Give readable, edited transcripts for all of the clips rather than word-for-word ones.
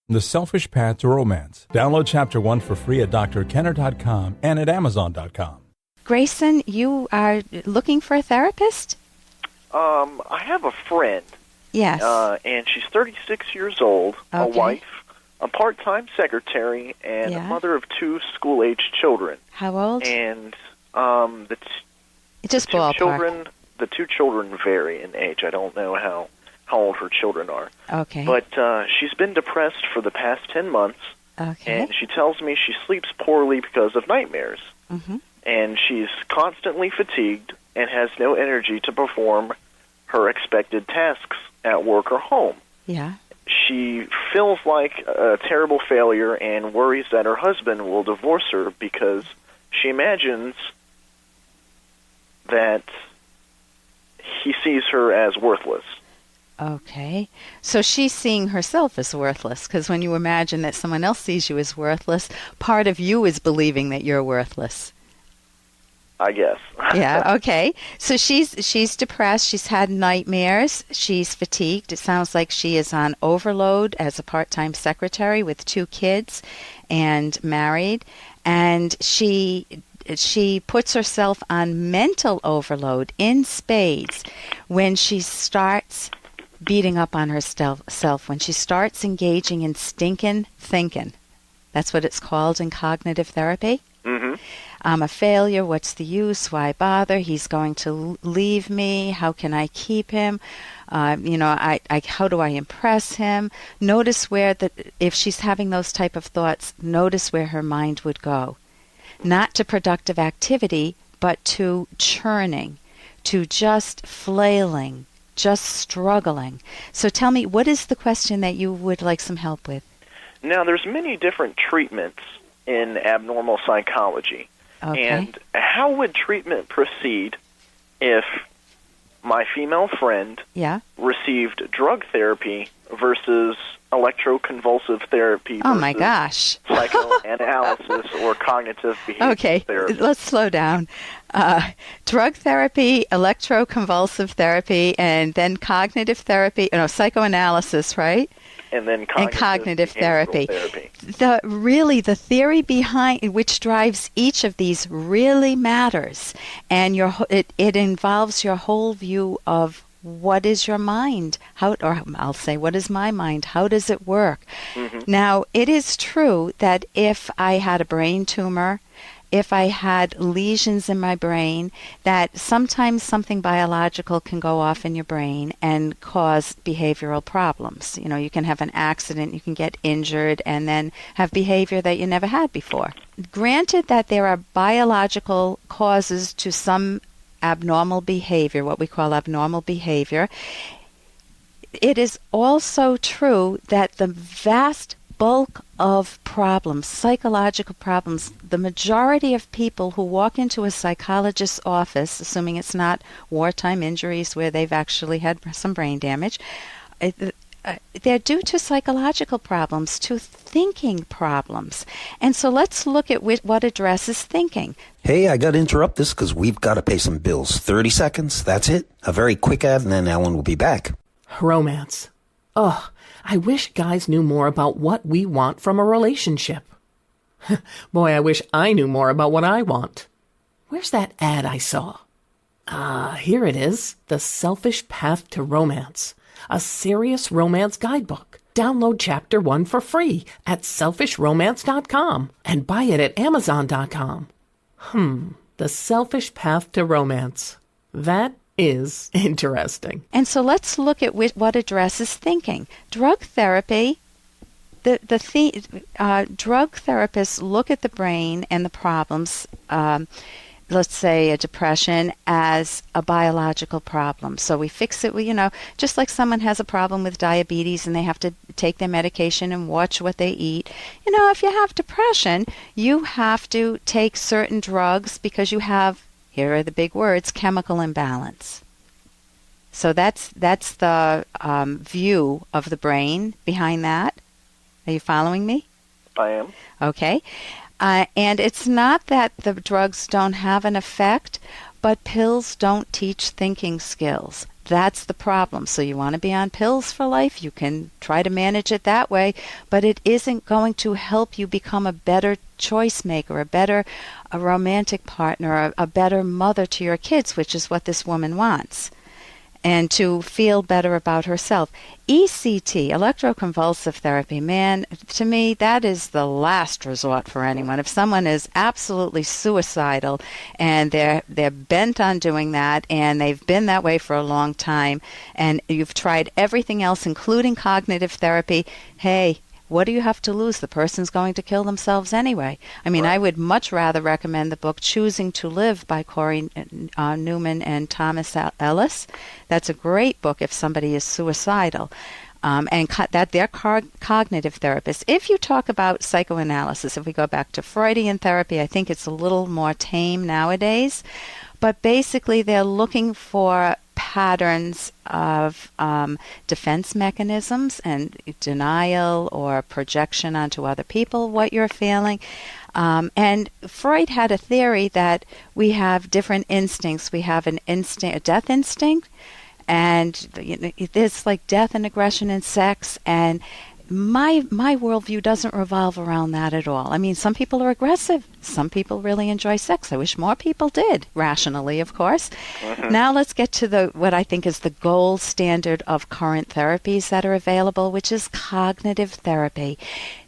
The Selfish Path to Romance. Download Chapter 1 for free at drkenner.com and at amazon.com. Grayson, you are looking for a therapist? I have a friend. Yes. And she's 36 years old, a wife, a part-time secretary, and a mother of 2 school-aged children. How old? And the two children vary in age. I don't know how old her children are. Okay. But she's been depressed for the past 10 months. Okay. And she tells me she sleeps poorly because of nightmares. Mm-hmm. And she's constantly fatigued and has no energy to perform her expected tasks at work or home. Yeah. She feels like a terrible failure and worries that her husband will divorce her because she imagines that he sees her as worthless. Okay. So she's seeing herself as worthless, because when you imagine that someone else sees you as worthless, part of you is believing that you're worthless. I guess. Yeah, okay. So she's depressed, she's had nightmares, she's fatigued. It sounds like she is on overload as a part-time secretary with 2 kids and married, and she puts herself on mental overload in spades when she starts beating up on herself, when she starts engaging in stinking thinking. That's what it's called in cognitive therapy. Mm-hmm. I'm a failure. What's the use? Why bother? He's going to leave me. How can I keep him? How do I impress him? Notice if she's having those type of thoughts, notice where her mind would go. Not to productive activity, but to churning, to just flailing, just struggling. So tell me, what is the question that you would like some help with? Now, there's many different treatments in abnormal psychology. Okay. And how would treatment proceed if my female friend received drug therapy versus electroconvulsive therapy versus my gosh. psychoanalysis or cognitive behavior therapy? Okay, let's slow down. Drug therapy, electroconvulsive therapy, and then cognitive therapy, psychoanalysis, right? And then cognitive therapy. The theory behind which drives each of these really matters, and it involves your whole view of what is your mind, what is my mind, how does it work? Mm-hmm. Now, it is true that if I had a brain tumor, if I had lesions in my brain, that sometimes something biological can go off in your brain and cause behavioral problems. You can have an accident, you can get injured, and then have behavior that you never had before. Granted that there are biological causes to some abnormal behavior, what we call abnormal behavior, it is also true that the vast bulk of problems, psychological problems, the majority of people who walk into a psychologist's office, assuming it's not wartime injuries where they've actually had some brain damage, they're due to psychological problems, to thinking problems. And so let's look at what addresses thinking. Hey, I got to interrupt this because we've got to pay some bills. 30 seconds, that's it. A very quick ad, and then Ellen will be back. Romance. Ugh. I wish guys knew more about what we want from a relationship. Boy, I wish I knew more about what I want. Where's that ad I saw? Here it is. The Selfish Path to Romance. A serious romance guidebook. Download Chapter 1 for free at selfishromance.com and buy it at amazon.com. The Selfish Path to Romance. That is interesting. And so let's look at what addresses thinking. Drug therapy, drug therapists look at the brain and the problems, let's say a depression, as a biological problem. So we fix it, just like someone has a problem with diabetes and they have to take their medication and watch what they eat. If you have depression, you have to take certain drugs because you have, here are the big words, chemical imbalance. So that's the view of the brain behind that. Are you following me? I am. Okay. And it's not that the drugs don't have an effect, but pills don't teach thinking skills. That's the problem. So you want to be on pills for life, you can try to manage it that way, but it isn't going to help you become a better choice maker, a romantic partner, a better mother to your kids, which is what this woman wants, and to feel better about herself. ECT, electroconvulsive therapy, man, to me, that is the last resort for anyone. If someone is absolutely suicidal and they're bent on doing that, and they've been that way for a long time, and you've tried everything else, including cognitive therapy, hey, what do you have to lose? The person's going to kill themselves anyway. I mean, I would much rather recommend the book Choosing to Live by Corey Newman and Thomas Ellis. That's a great book if somebody is suicidal. And that they're cognitive therapists. If you talk about psychoanalysis, if we go back to Freudian therapy, I think it's a little more tame nowadays. But basically, they're looking for patterns of defense mechanisms and denial or projection onto other people, what you're feeling. And Freud had a theory that we have different instincts. We have an instinct, a death instinct, and there's like death and aggression and sex, and my worldview doesn't revolve around that at all. I mean, some people are aggressive. Some people really enjoy sex. I wish more people did, rationally, of course. Now let's get to what I think is the gold standard of current therapies that are available, which is cognitive therapy.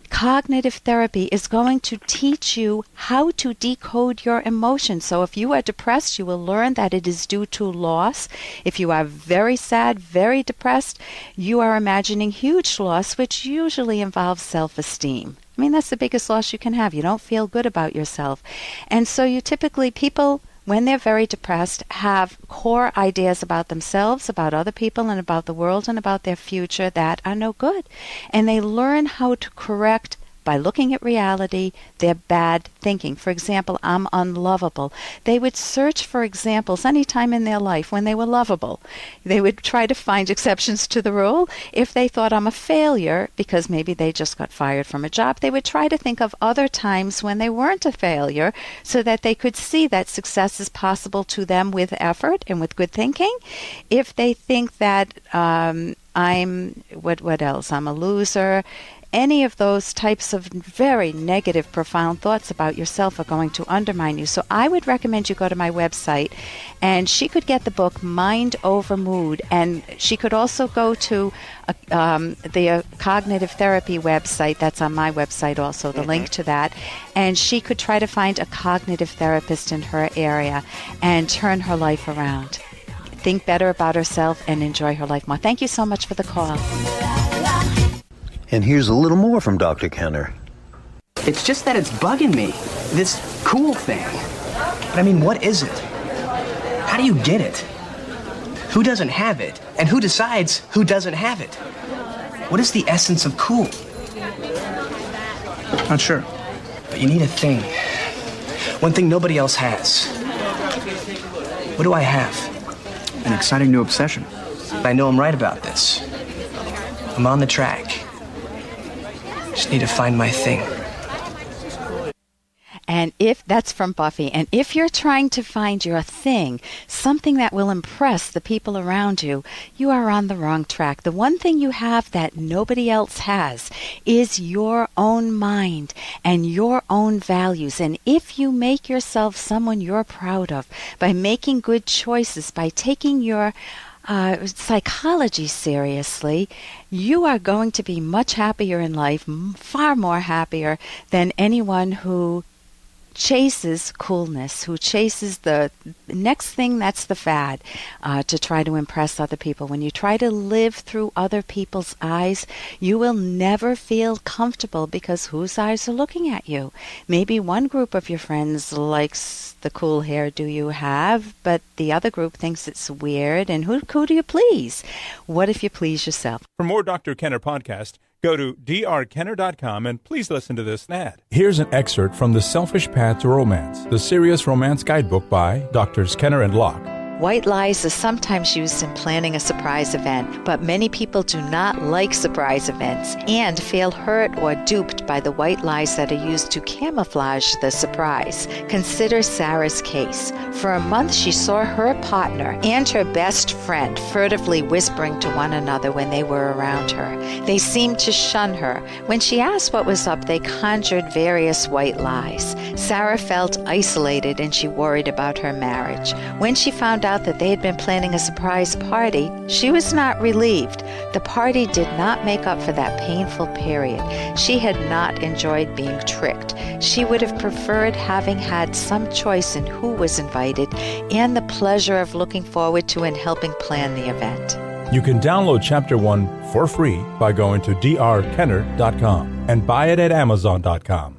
Cognitive therapy is going to teach you how to decode your emotions. So if you are depressed, you will learn that it is due to loss. If you are very sad, very depressed, you are imagining huge loss, which usually involves self-esteem. I mean, that's the biggest loss you can have. You don't feel good about yourself. And so you typically, people, when they're very depressed, have core ideas about themselves, about other people, and about the world, and about their future that are no good. And they learn how to correct, by looking at reality, their bad thinking. For example, I'm unlovable. They would search for examples any time in their life when they were lovable. They would try to find exceptions to the rule. If they thought I'm a failure, because maybe they just got fired from a job, they would try to think of other times when they weren't a failure so that they could see that success is possible to them with effort and with good thinking. If they think that I'm, what else? I'm a loser. Any of those types of very negative, profound thoughts about yourself are going to undermine you. So I would recommend you go to my website, and she could get the book Mind Over Mood, and she could also go to the cognitive therapy website. That's on my website also, the link to that. And she could try to find a cognitive therapist in her area and turn her life around. Think better about herself and enjoy her life more. Thank you so much for the call. And here's a little more from Dr. Kenner. It's just that it's bugging me, this cool thing. But I mean, what is it? How do you get it? Who doesn't have it? And who decides who doesn't have it? What is the essence of cool? Not sure. But you need a thing. One thing nobody else has. What do I have? An exciting new obsession. I know I'm right about this. I'm on the track. Just need to find my thing. And if that's from Buffy, and if you're trying to find your thing, something that will impress the people around you, you are on the wrong track. The one thing you have that nobody else has is your own mind and your own values. And if you make yourself someone you're proud of by making good choices, by taking your psychology seriously, you are going to be much happier in life, far more happier than anyone who chases coolness, who chases the next thing that's the fad, to try to impress other people. When you try to live through other people's eyes, you will never feel comfortable because whose eyes are looking at you? Maybe one group of your friends likes the cool hairdo you have, but the other group thinks it's weird, and who do you please? What if you please yourself? For more Dr. Kenner podcast, go to drkenner.com and please listen to this ad. Here's an excerpt from The Selfish Path to Romance, the Serious Romance Guidebook by Drs. Kenner and Locke. White lies are sometimes used in planning a surprise event, but many people do not like surprise events and feel hurt or duped by the white lies that are used to camouflage the surprise. Consider Sarah's case. For a month, she saw her partner and her best friend furtively whispering to one another when they were around her. They seemed to shun her. When she asked what was up, they conjured various white lies. Sarah felt isolated and she worried about her marriage. When she found out that they had been planning a surprise party, she was not relieved. The party did not make up for that painful period. She had not enjoyed being tricked. She would have preferred having had some choice in who was invited and the pleasure of looking forward to and helping plan the event. You can download Chapter 1 for free by going to drkenner.com and buy it at amazon.com.